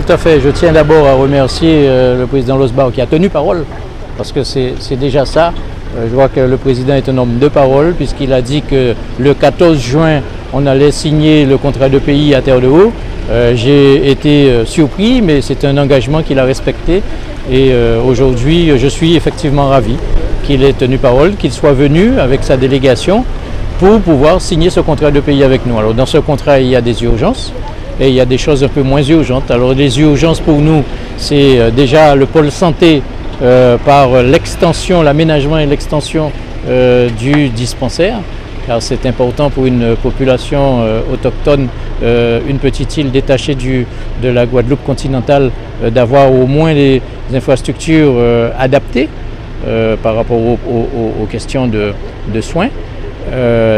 Tout à fait. Je tiens d'abord à remercier le président Losbar qui a tenu parole, parce que c'est déjà ça. Je vois que le président est un homme de parole, puisqu'il a dit que le 14 juin, on allait signer le contrat de pays à Terre de Haut. J'ai été surpris, mais c'est un engagement qu'il a respecté. Et aujourd'hui, je suis effectivement ravi qu'il ait tenu parole, qu'il soit venu avec sa délégation pour pouvoir signer ce contrat de pays avec nous. Alors dans ce contrat, il y a des urgences. Et il y a des choses un peu moins urgentes. Alors les urgences pour nous, c'est déjà le pôle santé par l'extension, l'aménagement et l'extension du dispensaire, car c'est important pour une population autochtone, une petite île détachée de la Guadeloupe continentale, d'avoir au moins les infrastructures adaptées par rapport aux questions de soins.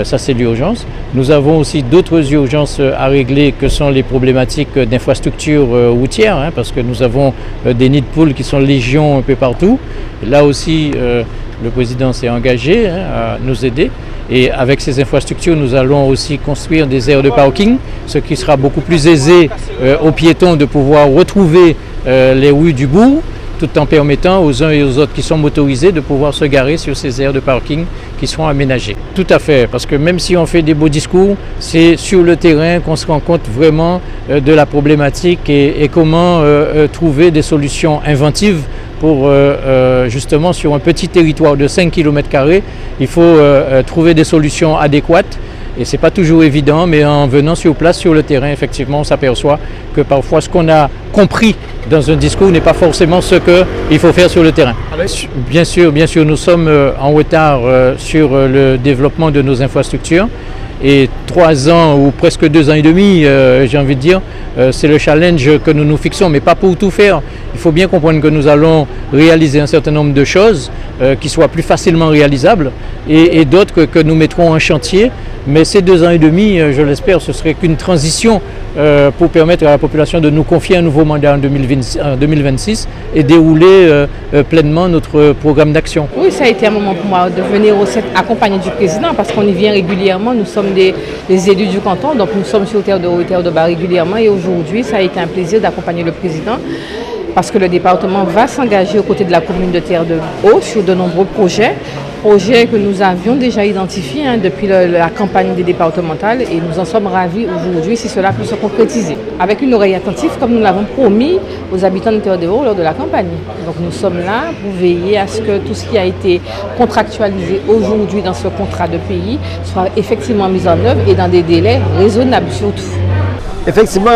Ça c'est l'urgence. Nous avons aussi d'autres urgences à régler que sont les problématiques d'infrastructures routières, parce que nous avons des nids de poules qui sont légion un peu partout. Là aussi, le président s'est engagé à nous aider. Et avec ces infrastructures, nous allons aussi construire des aires de parking, ce qui sera beaucoup plus aisé aux piétons de pouvoir retrouver les rues du bourg, tout en permettant aux uns et aux autres qui sont motorisés de pouvoir se garer sur ces aires de parking qui seront aménagées. Tout à fait, parce que même si on fait des beaux discours, c'est sur le terrain qu'on se rend compte vraiment de la problématique et comment trouver des solutions inventives pour justement sur un petit territoire de 5 km², il faut trouver des solutions adéquates. Et ce n'est pas toujours évident, mais en venant sur place, sur le terrain, effectivement, on s'aperçoit que parfois ce qu'on a compris dans un discours n'est pas forcément ce qu'il faut faire sur le terrain. Bien sûr, nous sommes en retard sur le développement de nos infrastructures. Et 3 ans ou presque 2 ans et demi, j'ai envie de dire, c'est le challenge que nous nous fixons, mais pas pour tout faire. Il faut bien comprendre que nous allons réaliser un certain nombre de choses qui soient plus facilement réalisables et d'autres que nous mettrons en chantier. Mais ces 2 ans et demi, je l'espère, ce serait qu'une transition pour permettre à la population de nous confier un nouveau mandat en 2026 et dérouler pleinement notre programme d'action. Oui, ça a été un moment pour moi de venir aussi accompagner du président parce qu'on y vient régulièrement. Nous sommes des élus du canton, donc nous sommes sur Terre de Haut et Terre de Bas régulièrement. Et aujourd'hui, ça a été un plaisir d'accompagner le président parce que le département va s'engager aux côtés de la commune de Terre de Haut sur de nombreux projets que nous avions déjà identifiés depuis la campagne des départementales et nous en sommes ravis aujourd'hui si cela peut se concrétiser. Avec une oreille attentive comme nous l'avons promis aux habitants de Terre de Haut lors de la campagne. Donc nous sommes là pour veiller à ce que tout ce qui a été contractualisé aujourd'hui dans ce contrat de pays soit effectivement mis en œuvre et dans des délais raisonnables surtout. Effectivement,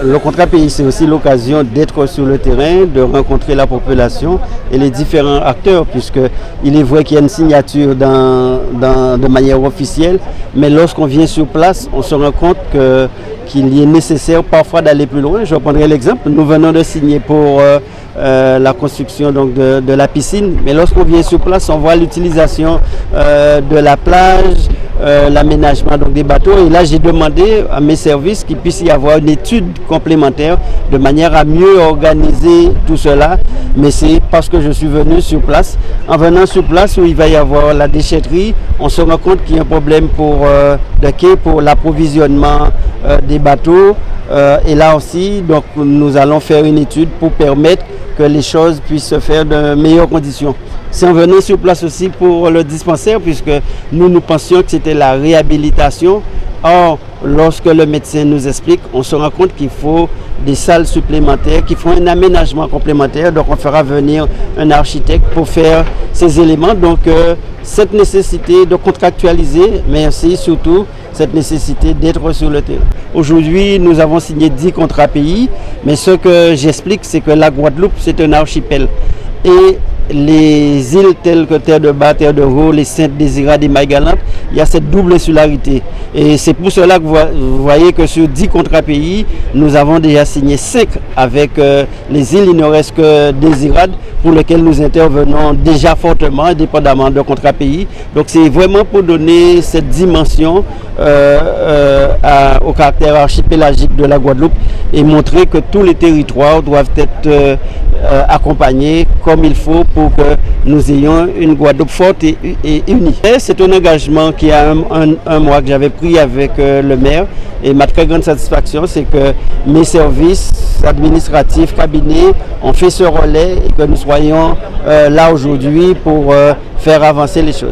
le contrat pays, c'est aussi l'occasion d'être sur le terrain, de rencontrer la population et les différents acteurs, puisqu'il est vrai qu'il y a une signature de manière officielle, mais lorsqu'on vient sur place, on se rend compte qu'il est nécessaire parfois d'aller plus loin. Je prendrai l'exemple, nous venons de signer pour la construction donc, de la piscine, mais lorsqu'on vient sur place, on voit l'utilisation de la plage, l'aménagement des bateaux. Et là, j'ai demandé à mes services qu'il puisse y avoir une étude complémentaire de manière à mieux organiser tout cela. Mais c'est parce que je suis venu sur place. En venant sur place où il va y avoir la déchetterie, on se rend compte qu'il y a un problème pour le quai, pour l'approvisionnement des bateaux. Et là aussi, donc, nous allons faire une étude pour permettre que les choses puissent se faire de meilleures conditions. C'est en venant sur place aussi pour le dispensaire, puisque nous pensions que c'était la réhabilitation. Or, lorsque le médecin nous explique, on se rend compte qu'il faut des salles supplémentaires, qu'il faut un aménagement complémentaire. Donc, on fera venir un architecte pour faire ces éléments. Donc, cette nécessité de contractualiser, mais aussi surtout cette nécessité d'être sur le terrain. Aujourd'hui, nous avons signé 10 contrats pays, mais ce que j'explique, c'est que la Guadeloupe, c'est un archipel. Et les îles telles que Terre de Bas, Terre de Haut, les Saintes-Désirades et Marie-Galante, il y a cette double insularité. Et c'est pour cela que vous voyez que sur 10 contrats pays, nous avons déjà signé 5 avec les îles. Il ne reste que Désirades pour lesquelles nous intervenons déjà fortement, indépendamment de contrats pays. Donc c'est vraiment pour donner cette dimension au caractère archipélagique de la Guadeloupe et montrer que tous les territoires doivent être accompagner comme il faut pour que nous ayons une Guadeloupe forte et unie. C'est un engagement qui a un mois que j'avais pris avec le maire, et ma très grande satisfaction, c'est que mes services administratifs, cabinets ont fait ce relais et que nous soyons là aujourd'hui pour faire avancer les choses.